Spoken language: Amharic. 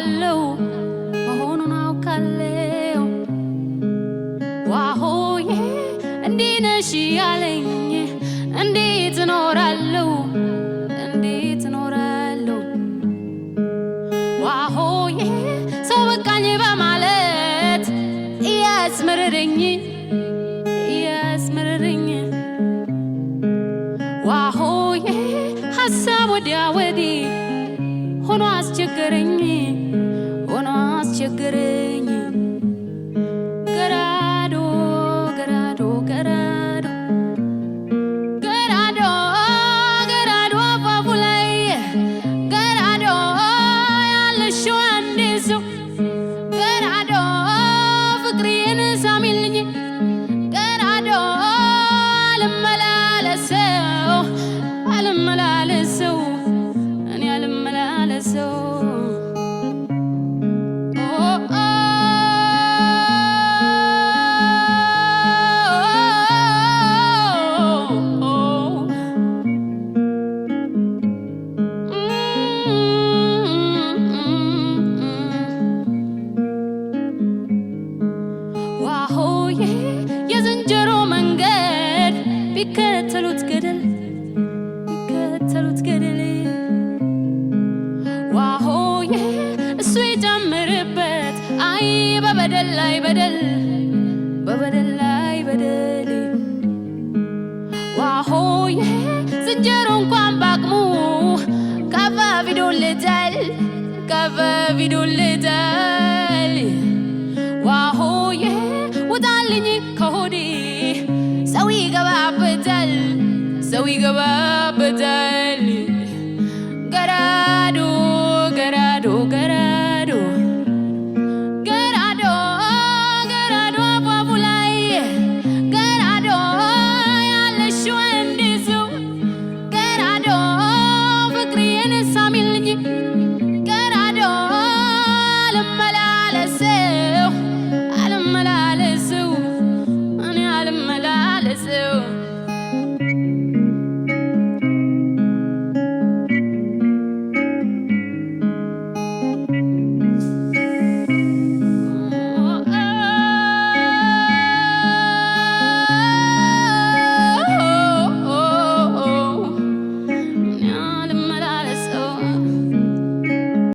አውቃለሁ መሆኑን አውቃለሁ ዋሆዬ እንዲህ ነሽ ያለኝ እንዴት እኖራለሁ ዋሆዬ ሰው በቃኝ በማለት እያስመረረኝ ዋሆዬ ሀሳብ ወዲያ ወዲህ ሆኖ አስቸገረኝ ገራዶ አፋፉ ላይ ገራዶ ያለሽው አንድ ሰው ገራዶ ፍቅሬን ሳሚልኝ ገራዶ አልመላለሰው እኔ አልመላለሰው ዋሆዬ የዝንጀሮ መንገድ ቢከተሉት ገደል ዋሆዬ እሱ የጨምርበት አይ በበደል ላይ በደል ዋሆዬ ዝንጀሮ እንኳን ባቅሙ ከፍ ቢዶልታል ዋሆዬ ውጣልኝ ከሆዴ ሰው ይገባበታል